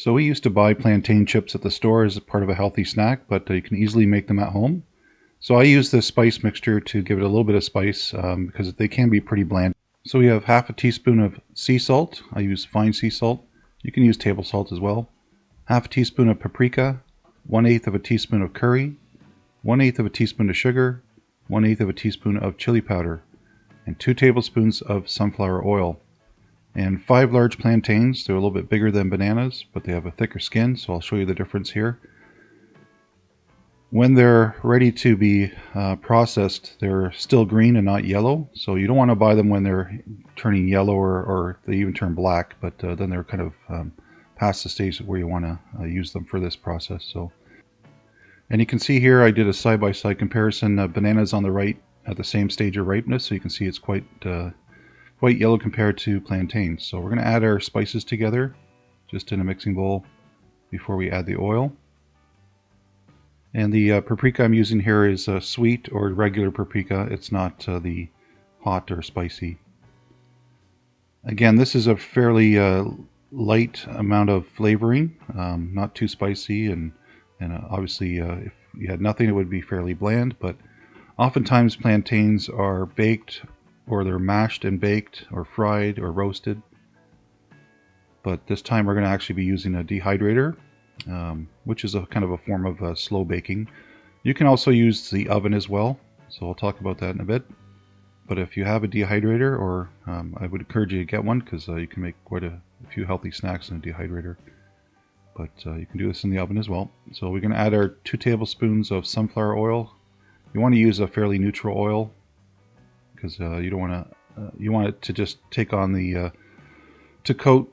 So we used to buy plantain chips at the store as a part of a healthy snack, but you can easily make them at home. So I use this spice mixture to give it a little bit of spice because they can be pretty bland. So we have half a teaspoon of sea salt. I use fine sea salt. You can use table salt as well. Half a teaspoon of paprika, 1/8 of a teaspoon of curry, 1/8 of a teaspoon of sugar, 1/8 of a teaspoon of chili powder, and 2 tablespoons of sunflower oil. And 5 large plantains. They're a little bit bigger than bananas, but they have a thicker skin, so I'll show you the difference here. When they're ready to be processed, they're still green and not yellow, so you don't want to buy them when they're turning yellow or they even turn black, but then they're kind of past the stage where you want to use them for this process. And you can see here I did a side-by-side comparison of bananas on the right at the same stage of ripeness, so you can see it's quite yellow compared to plantains. So we're going to add our spices together just in a mixing bowl before we add the oil. And the paprika I'm using here is sweet or regular paprika. It's not the hot or spicy. Again, this is a fairly light amount of flavoring, not too spicy, and obviously if you had nothing it would be fairly bland, but oftentimes plantains are baked or they're mashed and baked or fried or roasted. But this time we're going to actually be using a dehydrator, which is a kind of a form of slow baking. You can also use the oven as well, so I'll talk about that in a bit. But if you have a dehydrator, or I would encourage you to get one because you can make quite a few healthy snacks in a dehydrator. But you can do this in the oven as well. So we're going to add our 2 tablespoons of sunflower oil. You want to use a fairly neutral oil because you don't want to. You want it to just take on the to coat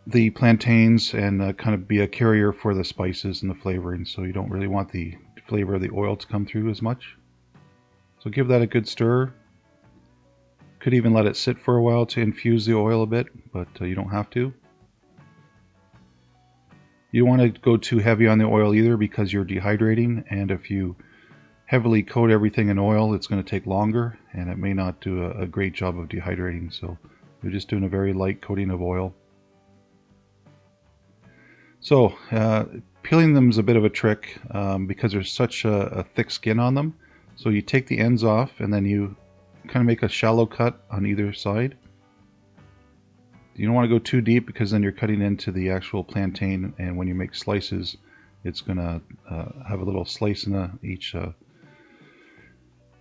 the plantains and kind of be a carrier for the spices and the flavoring. So you don't really want the flavor of the oil to come through as much. So give that a good stir. Could even let it sit for a while to infuse the oil a bit, but you don't have to. You don't want to go too heavy on the oil either because you're dehydrating, and if you heavily coat everything in oil, it's going to take longer and it may not do a great job of dehydrating. So you're just doing a very light coating of oil. So peeling them is a bit of a trick because there's such a thick skin on them. So you take the ends off and then you kind of make a shallow cut on either side. You don't want to go too deep because then you're cutting into the actual plantain, and when you make slices it's going to have a little slice in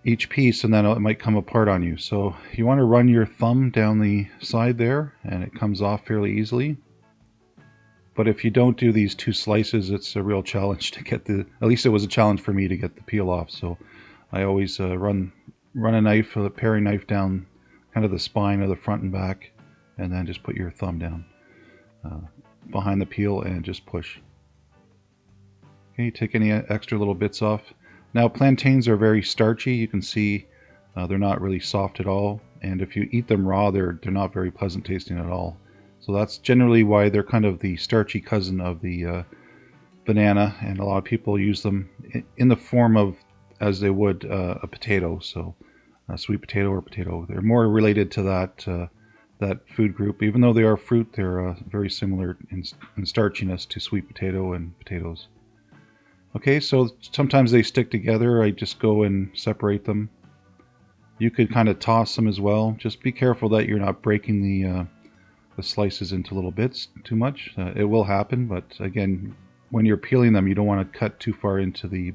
each piece, and then it might come apart on you. So you want to run your thumb down the side there and it comes off fairly easily. But if you don't do these 2 slices, it's a real challenge to get at least it was a challenge for me to get the peel off. So I always run a knife, a paring knife down kind of the spine of the front and back, and then just put your thumb down behind the peel and just push. Okay, take any extra little bits off. Now plantains are very starchy. You can see they're not really soft at all, and if you eat them raw, they're not very pleasant tasting at all. So that's generally why they're kind of the starchy cousin of the banana, and a lot of people use them in the form of as they would a potato. So a sweet potato or potato, they're more related to that food group. Even though they are fruit, they're very similar in starchiness to sweet potato and potatoes. Okay, so sometimes they stick together. I just go and separate them. You could kind of toss them as well. Just be careful that you're not breaking the slices into little bits too much. It will happen, but again, when you're peeling them, you don't want to cut too far into the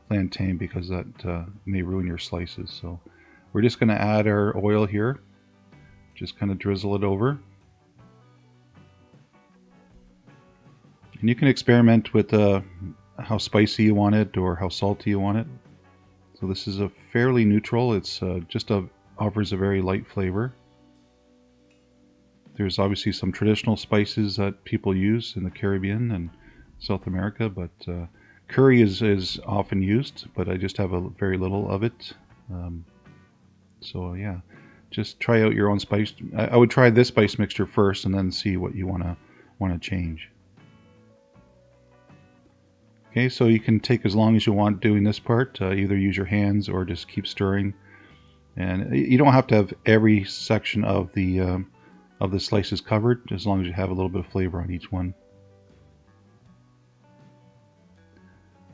plantain because that may ruin your slices. So we're just going to add our oil here. Just kind of drizzle it over. And you can experiment with how spicy you want it or how salty you want it. So this is a fairly neutral. It's just offers a very light flavor. There's obviously some traditional spices that people use in the Caribbean and South America, but curry is often used, but I just have a very little of it. So yeah, just try out your own spice. I would try this spice mixture first and then see what you want to change. Okay, so you can take as long as you want doing this part. Either use your hands or just keep stirring. And you don't have to have every section of the slices covered, as long as you have a little bit of flavor on each one.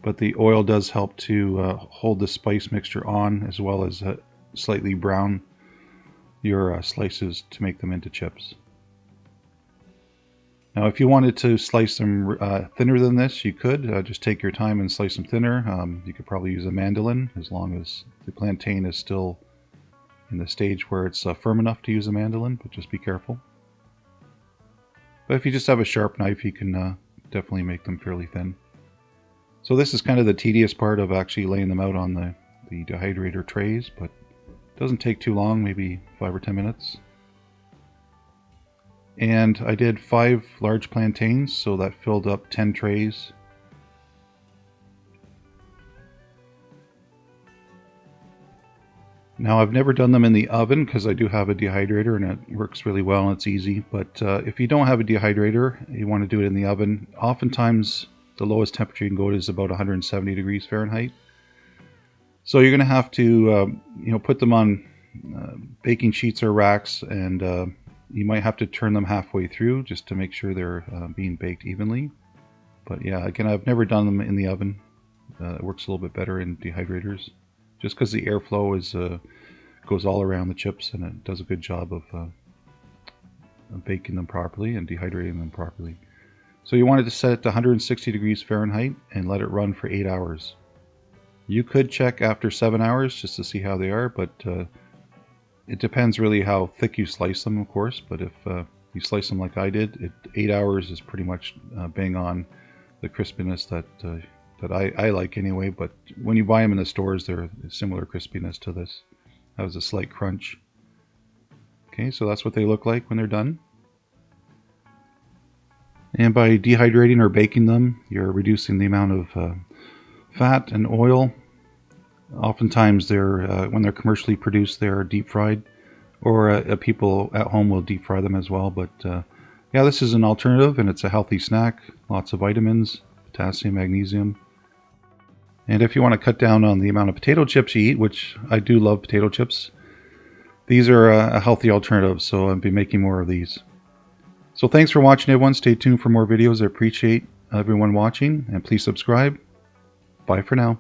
but the oil does help to hold the spice mixture on, as well as slightly brown your slices to make them into chips. Now, if you wanted to slice them thinner than this, you could. Just take your time and slice them thinner. You could probably use a mandolin, as long as the plantain is still in the stage where it's firm enough to use a mandolin, but just be careful. But if you just have a sharp knife, you can definitely make them fairly thin. So this is kind of the tedious part of actually laying them out on the dehydrator trays, but it doesn't take too long, maybe 5 or 10 minutes. And I did 5 large plantains, so that filled up 10 trays. Now, I've never done them in the oven because I do have a dehydrator and it works really well and it's easy. But if you don't have a dehydrator, you want to do it in the oven. Oftentimes, the lowest temperature you can go to is about 170 degrees Fahrenheit. So you're going to have to, put them on baking sheets or racks, and you might have to turn them halfway through just to make sure they're being baked evenly. But yeah, again, I've never done them in the oven. It works a little bit better in dehydrators, just because the airflow goes all around the chips, and it does a good job of baking them properly and dehydrating them properly. So you wanted to set it to 160 degrees Fahrenheit and let it run for 8 hours. You could check after 7 hours just to see how they are, but it depends really how thick you slice them, of course. But if you slice them like I did, 8 hours is pretty much bang on the crispiness that I like anyway. But when you buy them in the stores, they're similar crispiness to this. That was a slight crunch. Okay, so that's what they look like when they're done. And by dehydrating or baking them, you're reducing the amount of fat and oil. Oftentimes, when they're commercially produced, they're deep fried, or people at home will deep fry them as well. But yeah, this is an alternative, and it's a healthy snack. Lots of vitamins, potassium, magnesium. And if you want to cut down on the amount of potato chips you eat, which I do love potato chips, these are a healthy alternative, so I'll be making more of these. So thanks for watching, everyone. Stay tuned for more videos. I appreciate everyone watching, and please subscribe. Bye for now.